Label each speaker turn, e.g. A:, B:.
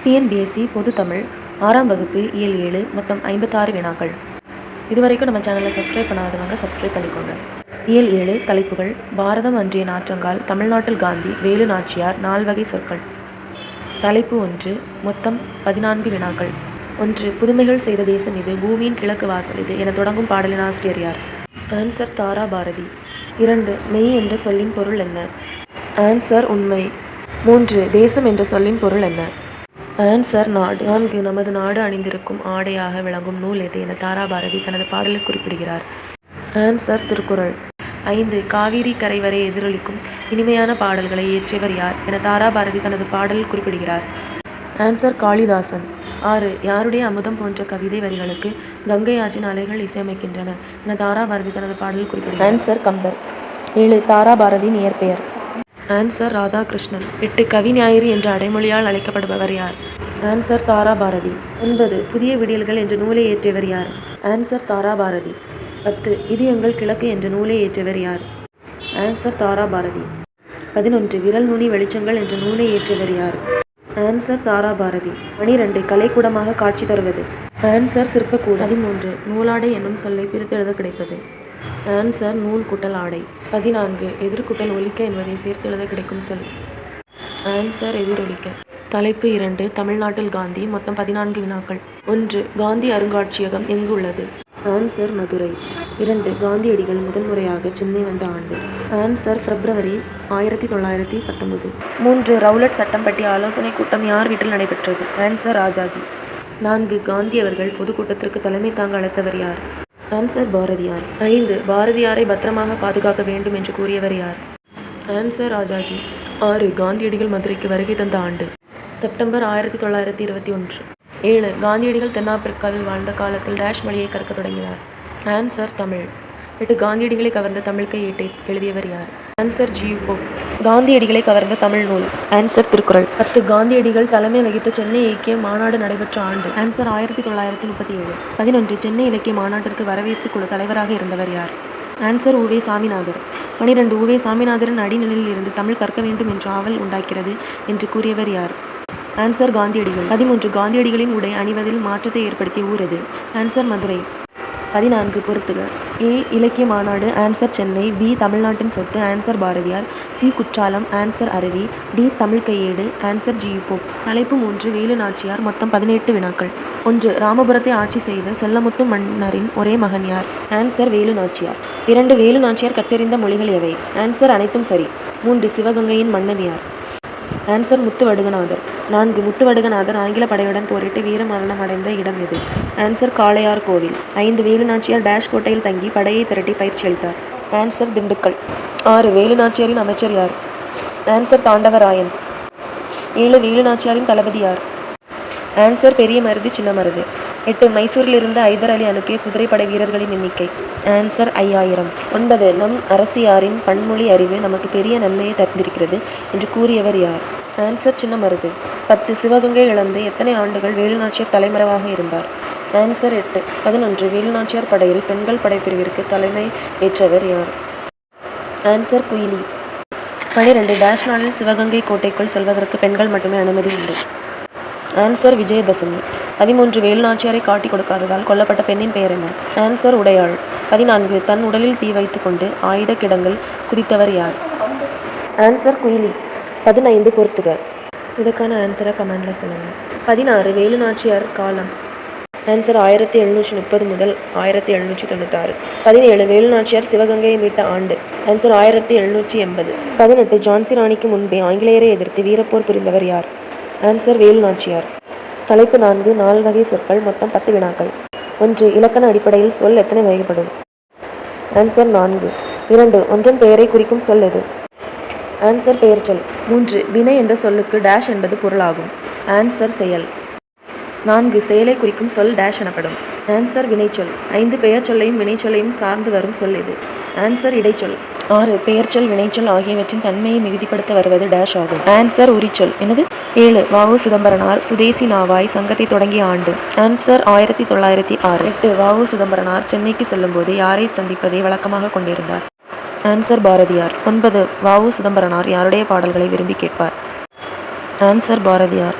A: TNPSC பொதுத்தமிழ் 6ஆம் வகுப்பு இயல் 7 மொத்தம் 56 வினாக்கள். இதுவரைக்கும் நம்ம சேனலை சப்ஸ்கிரைப் பண்ணாதவங்க சப்ஸ்கிரைப் பண்ணிக்கோங்க. இயல் 7 தலைப்புகள்: பாரதம் அன்றைய நாற்றங்கால், தமிழ்நாட்டில் காந்தி, வேலு நாச்சியார், 4 வகை சொற்கள். தலைப்பு 1. மொத்தம் 14 வினாக்கள். 1. புதுமைகள் செய்த தேசம் இது, பூமியின் கிழக்கு வாசல் இது என தொடங்கும் பாடலின் ஆசிரியர் யார்? ஆன்சர் தாரா பாரதி. 2. மெய் என்ற சொல்லின் பொருள் என்ன? ஆன்சர் உண்மை. 3. தேசம் என்ற சொல்லின் பொருள் என்ன? ஆன்சர் நாடு. 4. நமது நாடு அணிந்திருக்கும் ஆடையாக விளங்கும் நூல் எது என தாரா பாரதி தனது பாடலில் குறிப்பிடுகிறார்? ஆன்சர் திருக்குறள். 5. காவிரி கரை வரை எதிரொலிக்கும் இனிமையான பாடல்களை இயற்றியவர் யார் என தாரா பாரதி தனது பாடலில் குறிப்பிடுகிறார்? ஆன்சர் காளிதாசன். 6. யாருடைய அமுதம் போன்ற கவிதை வரிகளுக்கு கங்கை ஆற்றின் அலைகள் இசையமைக்கின்றன என தாரா பாரதி தனது பாடலில் குறிப்பிடுகிறார்? ஆன்சர் கம்பர். 7. தாரா பாரதியின் இயற்பெயர்? ஆன்சர் ராதாகிருஷ்ணன். 8. கவி ஞாயிறு என்ற அடைமொழியால் அழைக்கப்படுபவர் யார்? ஆன்சர் தாரா பாரதி. 9. புதிய விடியல்கள் என்ற நூலை இயற்றியவர் யார்? ஆன்சர் தாரா பாரதி. 10. இது எங்கள் கிழக்கு என்ற நூலை இயற்றியவர் யார்? ஆன்சர் தாரா பாரதி. 11. விரல் நுனி வெளிச்சங்கள் என்ற நூலை இயற்றியவர் யார்? ஆன்சர் தாரா பாரதி. 12. கலைக்கூடமாக காட்சி தருவது? ஆன்சர் சிற்பக்கூடம். 13. நூலாடை என்னும் சொல்லை பிரித்தெழுத கிடைப்பது? ஆன்சர் நூல் குட்டல் ஆடை. 14. எதிர்குட்டல் ஒலிக்க என்பதை சேர்த்தெழுத கிடைக்கும் சொல்? ஆன்சர் எதிரொலிக்க. தலைப்பு 2. தமிழ்நாட்டில் காந்தி. மொத்தம் 14 வினாக்கள். 1. காந்தி அருங்காட்சியகம் எங்கு உள்ளது? ஆன்சர் மதுரை. 2. காந்தியடிகள் முதன்முறையாக சென்னை வந்த ஆண்டு? ஆன்சர் பிப்ரவரி 1919. 3. ரவுலட் சட்டம் பற்றிய ஆலோசனை கூட்டம் யார் வீட்டில் நடைபெற்றது? ஆன்சர் ராஜாஜி. 4. காந்தி அவர்கள் பொதுக்கூட்டத்திற்கு தலைமை தாங்க அழைத்தவர் யார்? ஆன்சர் பாரதியார். 5. பாரதியாரை பத்திரமாக பாதுகாக்க வேண்டும் என்று கூறியவர் யார்? ஆன்சர் ராஜாஜி. 6. காந்தியடிகள் மதுரைக்கு வருகை தந்த ஆண்டு? செப்டம்பர் 1921. 7. காந்தியடிகள் தென்னாப்பிரிக்காவில் வாழ்ந்த காலத்தில் டேஷ் மொழியை கற்க தொடங்கினார்? ஆன்சர் தமிழ். 8. காந்தியடிகளை கவர்ந்த தமிழ் கையேட்டை எழுதியவர் யார்? Answer G. போப். காந்தியடிகளை கவர்ந்த தமிழ் நூல்? ஆன்சர் திருக்குறள். 10. காந்தியடிகள் தலைமை வகித்த சென்னை இலக்கிய மாநாடு நடைபெற்ற ஆண்டு? ஆன்சர் 1937. 11. சென்னை இலக்கிய மாநாட்டிற்கு வரவேற்பு குழு தலைவராக இருந்தவர் யார்? ஆன்சர் உ. வே. சாமிநாதர். 12. உ. வே. சாமிநாதரின் அடிநிலையில் இருந்து தமிழ் கற்க வேண்டும் என்ற ஆவல் உண்டாக்கிறது என்று கூறியவர் யார்? ஆன்சர் காந்தியடிகள். 13. காந்தியடிகளின் உடை அணிவதில் மாற்றத்தை ஏற்படுத்திய ஊர் எது? ஆன்சர் மதுரை. 14. பொறுத்துக. ஏ. இலக்கிய மாநாடு. ஆன்சர் சென்னை. பி. தமிழ்நாட்டின் சொத்து. Answer Bharathiyar. C. Kutralam. Answer அருவி. டி. தமிழ் கையேடு. Answer G. போப். தலைப்பு 3. வேலு நாச்சியார். மொத்தம் 18 வினாக்கள். 1. ராமபுரத்தை ஆட்சி செய்த செல்லமுத்து மன்னரின் ஒரே மகன் யார்? ஆன்சர் வேலு நாச்சியார். 2. வேலு நாச்சியார் கற்றறிந்த மொழிகள் எவை? ஆன்சர் அனைத்தும் சரி. 3. சிவகங்கையின் மன்னன் யார்? ஆன்சர் முத்துவடுகநாதர். 4. முத்துவடுகநாதர் ஆங்கில படையுடன் போரிட்டு வீர மரணம் அடைந்த இடம் எது? ஆன்சர் காளையார் கோவில். 5. வேலு நாச்சியார் டேஷ் கோட்டையில் தங்கி படையை திரட்டி பயிற்சி அளித்தார்? ஆன்சர் திண்டுக்கல். 6. வேலு நாச்சியாரின் அமைச்சர் யார்? ஆன்சர் தாண்டவராயன். 7. வேலு நாச்சியாரின் தளபதி யார்? ஆன்சர் பெரிய மருது சின்ன மருது. 8. மைசூரிலிருந்து ஐதர் அலி அனுப்பிய குதிரைப்படை வீரர்களின் எண்ணிக்கை? ஆன்சர் 5000. 9. நம் அரசியாரின் பன்மொழி அறிவு நமக்கு பெரிய நன்மையை தந்திருக்கிறது என்று கூறியவர் யார்? ஆன்சர் சின்ன மருது. 10. சிவகங்கை இழந்து எத்தனை ஆண்டுகள் வேலு நாச்சியார் தலைமறைவாக இருந்தார்? ஆன்சர் 8. 11. வேலு நாச்சியார் படையில் பெண்கள் படைப்பிரிவிற்கு தலைமை ஏற்றவர் யார்? ஆன்சர் குயிலி. 12. டேஷ் நாளில் சிவகங்கை கோட்டைக்குள் செல்வதற்கு பெண்கள் மட்டுமே அனுமதி உண்டு? ஆன்சர் விஜயதசமி. 13. வேலு நாச்சியாரை காட்டி கொடுக்காததால் கொல்லப்பட்ட பெண்ணின் பெயர் என்ன? ஆன்சர் உடையாள். 14. தன் உடலில் தீ வைத்து கொண்டு ஆயுத கிடங்கில் குதித்தவர் யார்? ஆன்சர் குயிலி. 15. பொறுத்துக. இதுக்கான ஆன்சரை கமெண்டில் சொல்லுங்கள். 16. வேலு நாச்சியார் காலம்? ஆன்சர் 1730 முதல் 1796. 17. வேலு நாச்சியார் சிவகங்கையை மீட்ட ஆண்டு? ஆன்சர் 1780. 18. ஜான்சி ராணிக்கு முன்பே ஆங்கிலேயரை எதிர்த்து வீரப்போர் புரிந்தவர் யார்? ஆன்சர் வேலு நாச்சியார். தலைப்பு 4. 4 வகை சொற்கள். மொத்தம் 10 வினாக்கள். 1. இலக்கண அடிப்படையில் சொல் எத்தனை வகைப்படும்? ஆன்சர் 4. 2. ஒன்றன் பெயரை குறிக்கும் சொல் எது? ஆன்சர் பெயர் சொல். 3. வினை என்ற சொல்லுக்கு டேஷ் என்பது பொருளாகும்? ஆன்சர் செயல். 4. செயலை குறிக்கும் சொல் டேஷ் எனப்படும்? ஆன்சர் வினைச்சொல். 5. பெயர் சொல்லையும் வினைச்சொல்லையும் சார்ந்து வரும் சொல் எது? ஆன்சர் இடைச்சொல். 6. பெயர்ச்சொல் வினைச்சொல் ஆகியவற்றின் தன்மையை மிகுதிப்படுத்த வருவது டேஷ் ஆகும்? ஆன்சர் உரிச்சொல். என்னது? 7. வ. உ. சிதம்பரனார் சுதேசி நாவாய் சங்கத்தை தொடங்கிய ஆண்டு? ஆன்சர் 1906. 8. வ. உ. சிதம்பரனார் சென்னைக்கு செல்லும்போது யாரை சந்திப்பதை வழக்கமாக கொண்டிருந்தார்? ஆன்சர் பாரதியார். 9. வ. உ. சிதம்பரனார் யாருடைய பாடல்களை விரும்பி கேட்பார்? ஆன்சர் பாரதியார்.